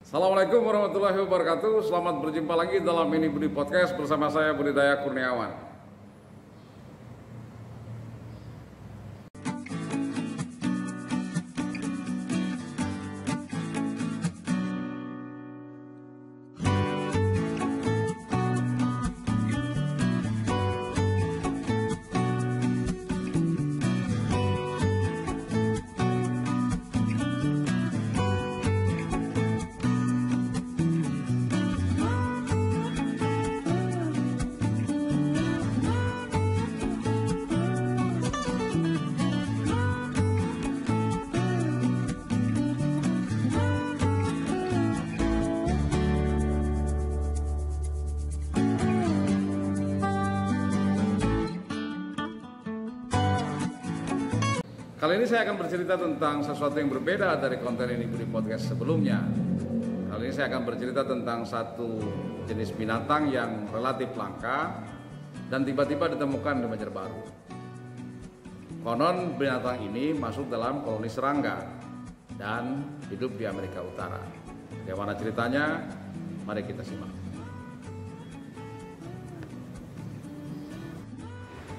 Assalamualaikum warahmatullahi wabarakatuh. Selamat berjumpa lagi dalam Ini Budi Podcast bersama saya Budidaya Kurniawan. Kali ini saya akan bercerita tentang sesuatu yang berbeda dari konten Ini Budi Podcast sebelumnya. Kali ini saya akan bercerita tentang satu jenis binatang yang relatif langka dan tiba-tiba ditemukan di Banjarbaru. Konon binatang ini masuk dalam koloni serangga dan hidup di Amerika Utara. Bagaimana ceritanya? Mari kita simak.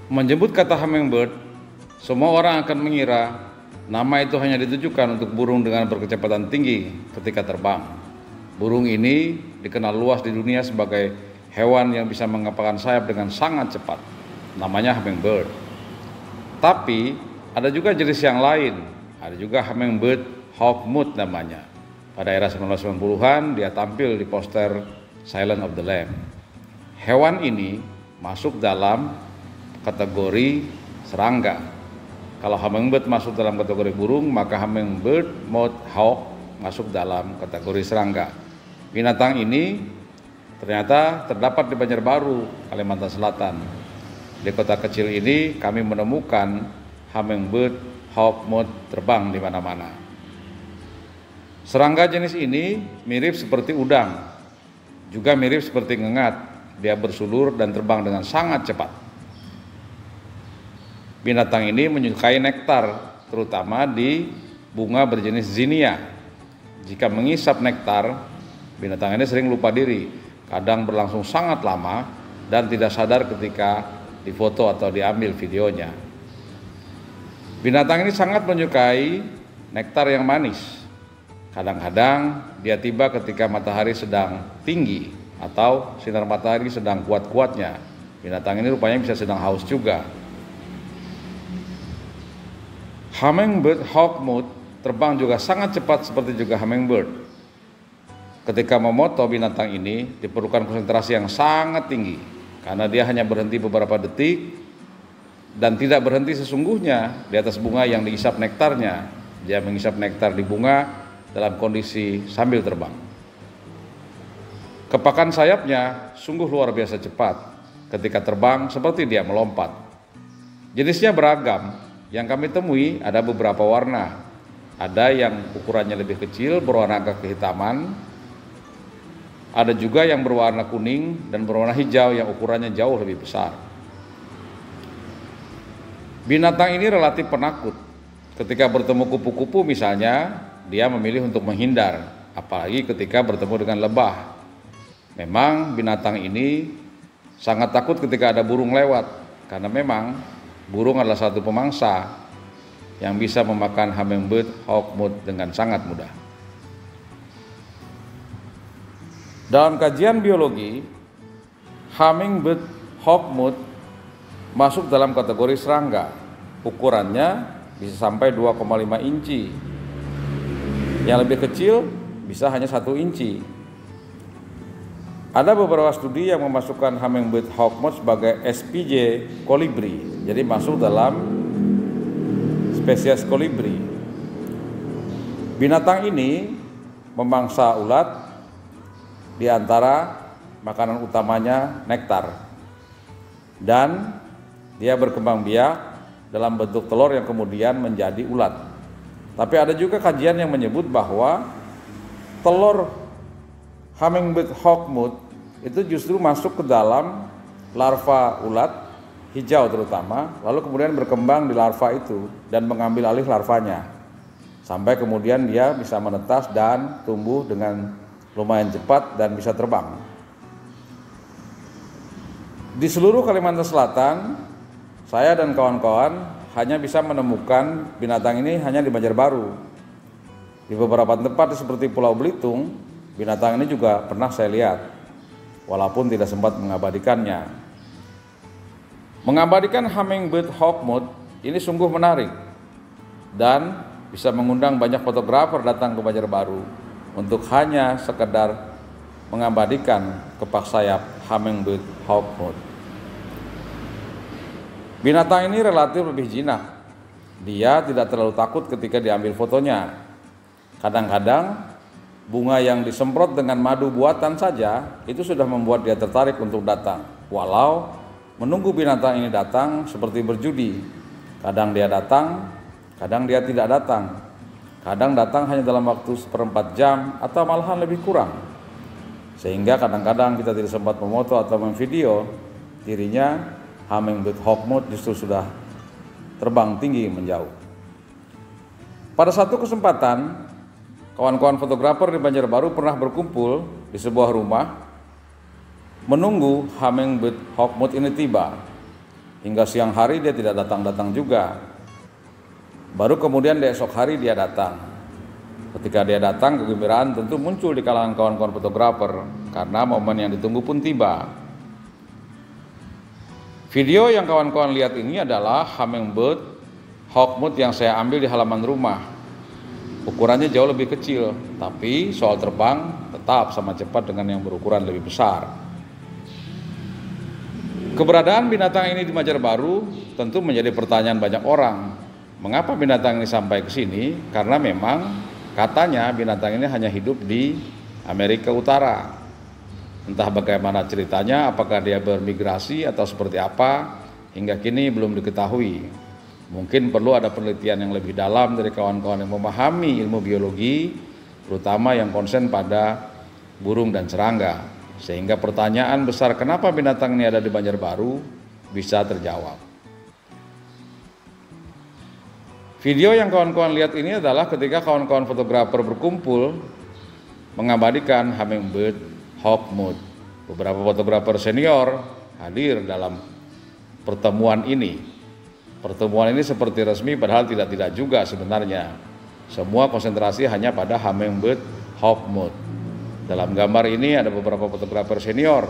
Menyebut kata hummingbird, semua orang akan mengira nama itu hanya ditujukan untuk burung dengan berkecepatan tinggi ketika terbang. Burung ini dikenal luas di dunia sebagai hewan yang bisa mengepakkan sayap dengan sangat cepat. Namanya hummingbird. Tapi ada juga jenis yang lain. Ada juga hummingbird hawkmoth namanya. Pada era 1990-an dia tampil di poster Silence of the Lambs. Hewan ini masuk dalam kategori serangga. Kalau hummingbird masuk dalam kategori burung, maka hummingbird mouth hawk masuk dalam kategori serangga. Binatang ini ternyata terdapat di Banjarbaru, Kalimantan Selatan. Di kota kecil ini kami menemukan hummingbird hawkmoth terbang di mana-mana. Serangga jenis ini mirip seperti udang, juga mirip seperti ngengat. Dia bersulur dan terbang dengan sangat cepat. Binatang ini menyukai nektar, terutama di bunga berjenis zinnia. Jika mengisap nektar, binatang ini sering lupa diri, kadang berlangsung sangat lama dan tidak sadar ketika difoto atau diambil videonya. Binatang ini sangat menyukai nektar yang manis. Kadang-kadang dia tiba ketika matahari sedang tinggi atau sinar matahari sedang kuat-kuatnya. Binatang ini rupanya bisa sedang haus juga. Hummingbird hawkmoth terbang juga sangat cepat seperti juga hummingbird. Ketika memoto binatang ini diperlukan konsentrasi yang sangat tinggi karena dia hanya berhenti beberapa detik dan tidak berhenti sesungguhnya di atas bunga yang diisap nektarnya. Dia mengisap nektar di bunga dalam kondisi sambil terbang. Kepakan sayapnya sungguh luar biasa cepat ketika terbang seperti dia melompat. Jenisnya beragam. Yang kami temui ada beberapa warna. Ada yang ukurannya lebih kecil, berwarna agak kehitaman. Ada juga yang berwarna kuning dan berwarna hijau yang ukurannya jauh lebih besar. Binatang ini relatif penakut. Ketika bertemu kupu-kupu misalnya, dia memilih untuk menghindar, apalagi ketika bertemu dengan lebah. Memang binatang ini sangat takut ketika ada burung lewat, karena memang burung adalah satu pemangsa yang bisa memakan hummingbird hawkmoth dengan sangat mudah. Dalam kajian biologi, hummingbird hawkmoth masuk dalam kategori serangga. Ukurannya bisa sampai 2,5 inci. Yang lebih kecil bisa hanya 1 inci. Ada beberapa studi yang memasukkan hummingbird hawkmoth sebagai SPJ kolibri, jadi masuk dalam spesies kolibri. Binatang ini memangsa ulat, di antara makanan utamanya nektar, dan dia berkembang biak dalam bentuk telur yang kemudian menjadi ulat. Tapi ada juga kajian yang menyebut bahwa telur hummingbird hawkmoth itu justru masuk ke dalam larva ulat hijau terutama, lalu kemudian berkembang di larva itu dan mengambil alih larvanya sampai kemudian dia bisa menetas dan tumbuh dengan lumayan cepat dan bisa terbang. Di seluruh Kalimantan Selatan, saya dan kawan-kawan hanya bisa menemukan binatang ini hanya di Banjarbaru. Di beberapa tempat seperti Pulau Belitung, binatang ini juga pernah saya lihat, walaupun tidak sempat mengabadikannya. Mengabadikan hummingbird hawkmoth ini sungguh menarik dan bisa mengundang banyak fotografer datang ke Banjarbaru untuk hanya sekedar mengabadikan kepak sayap hummingbird hawkmoth. Binatang ini relatif lebih jinak. Dia tidak terlalu takut ketika diambil fotonya. Kadang-kadang bunga yang disemprot dengan madu buatan saja itu sudah membuat dia tertarik untuk datang. Walau menunggu binatang ini datang seperti berjudi. Kadang dia datang, kadang dia tidak datang. Kadang datang hanya dalam waktu 1/4 jam atau malahan lebih kurang. Sehingga kadang-kadang kita tidak sempat memoto atau memvideo dirinya, hummingbird hawkmoth justru sudah terbang tinggi menjauh. Pada satu kesempatan, kawan-kawan fotografer di Banjarbaru pernah berkumpul di sebuah rumah menunggu hummingbird hawkmoth ini tiba. Hingga siang hari dia tidak datang-datang juga. Baru kemudian di esok hari dia datang. Ketika dia datang, kegembiraan tentu muncul di kalangan kawan-kawan fotografer karena momen yang ditunggu pun tiba. Video yang kawan-kawan lihat ini adalah hummingbird hawkmoth yang saya ambil di halaman rumah. Ukurannya jauh lebih kecil, tapi soal terbang tetap sama cepat dengan yang berukuran lebih besar. Keberadaan binatang ini di Banjarbaru tentu menjadi pertanyaan banyak orang. Mengapa binatang ini sampai ke sini? Karena memang katanya binatang ini hanya hidup di Amerika Utara. Entah bagaimana ceritanya, apakah dia bermigrasi atau seperti apa, hingga kini belum diketahui. Mungkin perlu ada penelitian yang lebih dalam dari kawan-kawan yang memahami ilmu biologi, terutama yang konsen pada burung dan serangga, sehingga pertanyaan besar kenapa binatang ini ada di Banjarbaru bisa terjawab. Video yang kawan-kawan lihat ini adalah ketika kawan-kawan fotografer berkumpul mengabadikan hummingbird hawkmoth. Beberapa fotografer senior hadir dalam pertemuan ini. Pertemuan ini seperti resmi padahal tidak juga sebenarnya. Semua konsentrasi hanya pada hummingbird hawkmoth. Dalam gambar ini ada beberapa fotografer senior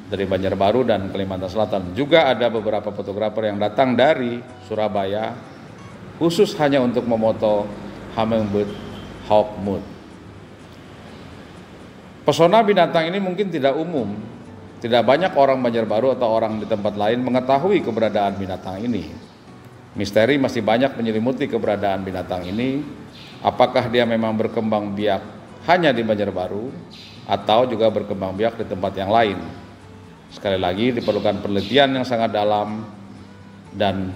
dari Banjarbaru dan Kalimantan Selatan. Juga ada beberapa fotografer yang datang dari Surabaya khusus hanya untuk memoto hummingbird hawkmoth. Pesona binatang ini mungkin tidak umum. Tidak banyak orang Banjarbaru atau orang di tempat lain mengetahui keberadaan binatang ini. Misteri masih banyak menyelimuti keberadaan binatang ini. Apakah dia memang berkembang biak hanya di Banjarbaru atau juga berkembang biak di tempat yang lain? Sekali lagi diperlukan penelitian yang sangat dalam dan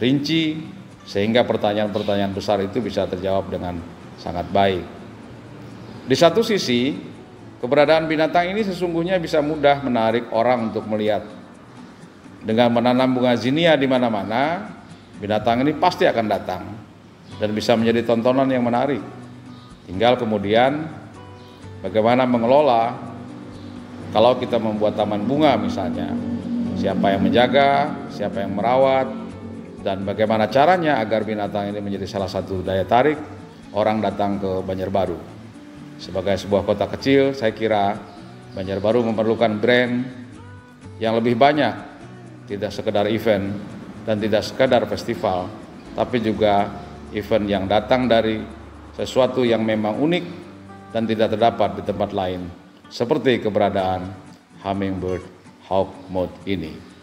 rinci sehingga pertanyaan-pertanyaan besar itu bisa terjawab dengan sangat baik. Di satu sisi, keberadaan binatang ini sesungguhnya bisa mudah menarik orang untuk melihat. Dengan menanam bunga zinia di mana-mana, binatang ini pasti akan datang dan bisa menjadi tontonan yang menarik. Tinggal kemudian bagaimana mengelola. Kalau kita membuat taman bunga misalnya, siapa yang menjaga, siapa yang merawat, dan bagaimana caranya agar binatang ini menjadi salah satu daya tarik orang datang ke Banjarbaru. Sebagai sebuah kota kecil, saya kira Banjarbaru memerlukan brand yang lebih banyak, tidak sekedar event dan tidak sekedar festival, tapi juga event yang datang dari sesuatu yang memang unik dan tidak terdapat di tempat lain, seperti keberadaan hummingbird hawkmoth ini.